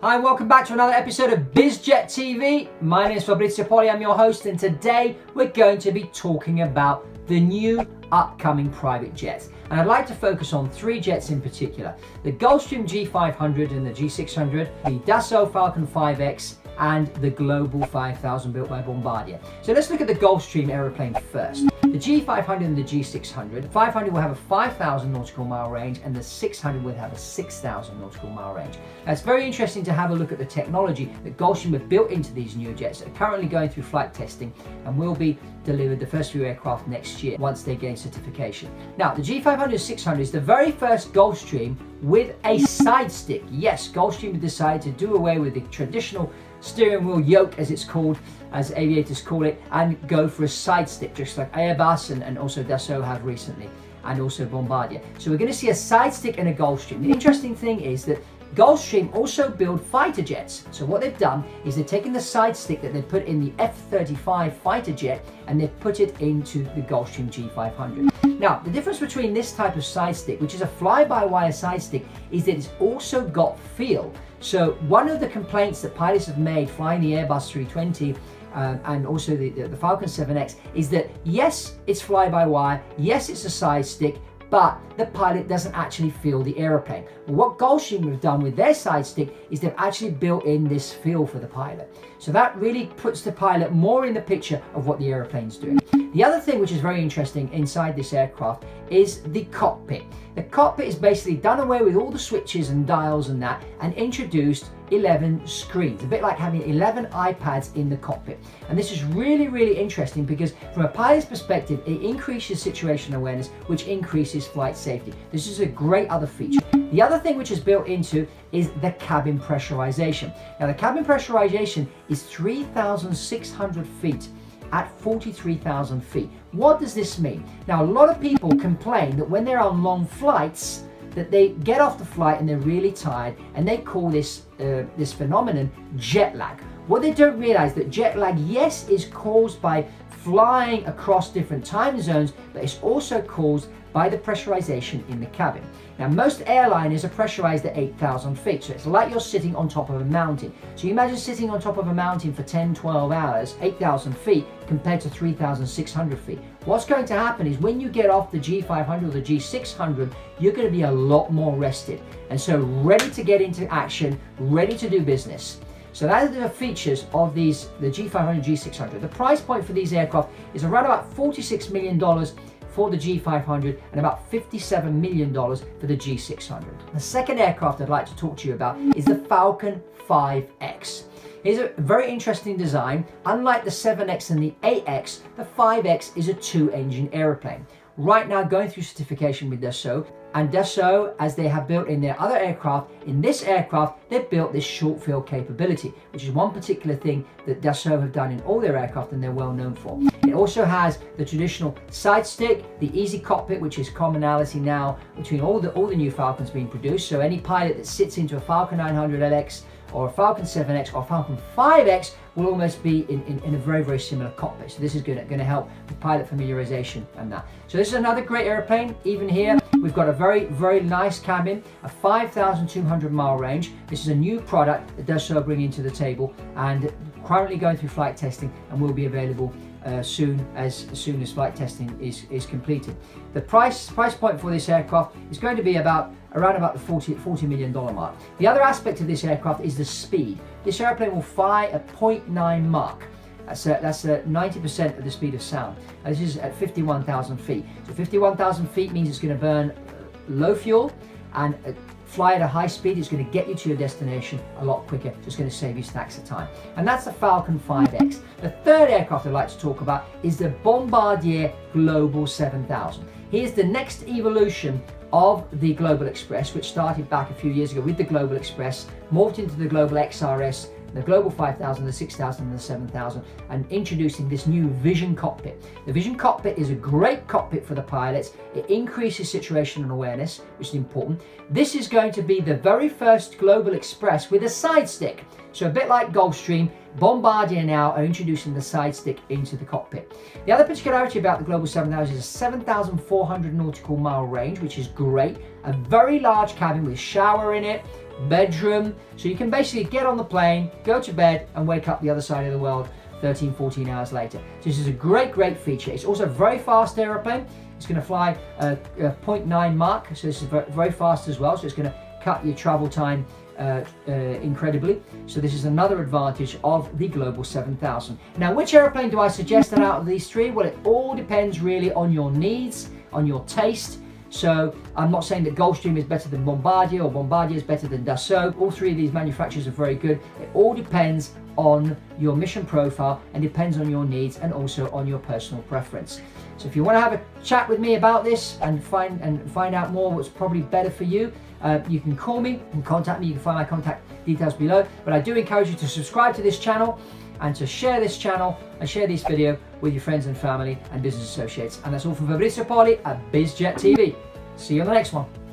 Hi and welcome back to another episode of BizJet TV. My name is Fabrizio Poli, I'm your host, and today we're going to be talking about the new upcoming private jets. And I'd like to focus on three jets in particular: the Gulfstream G500 and the G600, the Dassault Falcon 5X, and the Global 5000 built by Bombardier. So let's look at the Gulfstream aeroplane first. The G500 and the G600. 500 will have a 5,000 nautical mile range and the 600 will have a 6,000 nautical mile range. Now it's very interesting to have a look at the technology that Gulfstream have built into these new jets that are currently going through flight testing and will be delivered, the first few aircraft, next year once they gain certification. Now the G500-600 is the very first Gulfstream with a side stick. Yes, Gulfstream have decided to do away with the traditional steering wheel yoke, as it's called, as aviators call it, and go for a side stick, just like Airbus and also Dassault have recently, and also Bombardier. So we're going to see a side stick in a Gulfstream. The interesting thing is that Gulfstream also build fighter jets. So what they've done is they've taken the side stick that they put in the F-35 fighter jet and they've put it into the Gulfstream G500. Now, the difference between this type of side stick, which is a fly-by-wire side stick, is that it's also got feel. So one of the complaints that pilots have made flying the Airbus 320 and also the Falcon 7X is that yes, it's fly-by-wire, yes, it's a side stick, but the pilot doesn't actually feel the aeroplane. Well, what Gulfstream have done with their side stick is they've actually built in this feel for the pilot. So that really puts the pilot more in the picture of what the aeroplane's doing. The other thing which is very interesting inside this aircraft is the cockpit. The cockpit is basically done away with all the switches and dials and that and introduced 11 screens, a bit like having 11 iPads in the cockpit. And this is really interesting because from a pilot's perspective, it increases situational awareness, which increases flight safety. This is a great other feature. The other thing which is built into is the cabin pressurization. Now the cabin pressurization is 3,600 feet at 43,000 feet. What does this mean? Now a lot of people complain that when they're on long flights that they get off the flight and they're really tired, and they call this this phenomenon jet lag. What they don't realize that jet lag, yes, is caused by flying across different time zones, but it's also caused by the pressurization in the cabin. Now most airliners are pressurized at 8,000 feet, so it's like you're sitting on top of a mountain. So you imagine sitting on top of a mountain for 10-12 hours, 8,000 feet compared to 3,600 feet. What's going to happen is when you get off the G500 or the G600, you're going to be a lot more rested and so ready to get into action, ready to do business. So that are the features of the G500, G600. The price point for these aircraft is around about $46 million for the G500 and about $57 million for the G600. The second aircraft I'd like to talk to you about is the Falcon 5X. Here's a very interesting design. Unlike the 7X and the 8X, the 5X is a two-engine aeroplane. Right now going through certification with Dassault, and Dassault, as they have built in their other aircraft, in this aircraft they've built this short field capability, which is one particular thing that Dassault have done in all their aircraft and they're well known for. It also has the traditional side stick, the easy cockpit, which is commonality now between all the new Falcons being produced. So any pilot that sits into a Falcon 900 LX or a Falcon 7X or Falcon 5X will almost be in a very similar cockpit. So this is going to help with pilot familiarization and that. So this is another great airplane. Even here we've got a very nice cabin, a 5,200 mile range. This is a new product that Dassault bring into the table and currently going through flight testing and will be available as soon as flight testing is completed. The price point for this aircraft is going to be around about the $40 million mark. The other aspect of this aircraft is the speed. This airplane will fly at 0.9 Mach. That's 90% of the speed of sound. This is at 51,000 feet. So 51,000 feet means it's going to burn low fuel and fly at a high speed. It's going to get you to your destination a lot quicker. So it's going to save you stacks of time. And that's the Falcon 5X. The third aircraft I'd like to talk about is the Bombardier Global 7000. Here's the next evolution of the Global Express, which started back a few years ago with the Global Express, morphed into the Global XRS, the Global 5000, the 6000 and the 7000, and introducing this new Vision cockpit. The Vision cockpit is a great cockpit for the pilots. It increases situational awareness, which is important. This is going to be the very first Global Express with a side stick. So a bit like Gulfstream, Bombardier now are introducing the side stick into the cockpit. The other particularity about the Global 7000 is a 7,400 nautical mile range, which is great. A very large cabin with shower in it, bedroom. So you can basically get on the plane, go to bed, and wake up the other side of the world 13, 14 hours later. So this is a great feature. It's also a very fast aeroplane. It's going to fly a 0.9 Mach, so this is very fast as well. So it's going to cut your travel time incredibly. So this is another advantage of the Global 7000. Now, which airplane do I suggest out of these three? Well, it all depends really on your needs, on your taste. So I'm not saying that Gulfstream is better than Bombardier or Bombardier is better than Dassault. All three of these manufacturers are very good. It all depends on your mission profile and depends on your needs and also on your personal preference. So if you want to have a chat with me about this and find out more what's probably better for you, you can call me and contact me. You can find my contact details below. But I do encourage you to subscribe to this channel and to share this channel and share this video with your friends and family and business associates. And that's all from Fabrizio Poli at BizJet TV. See you on the next one.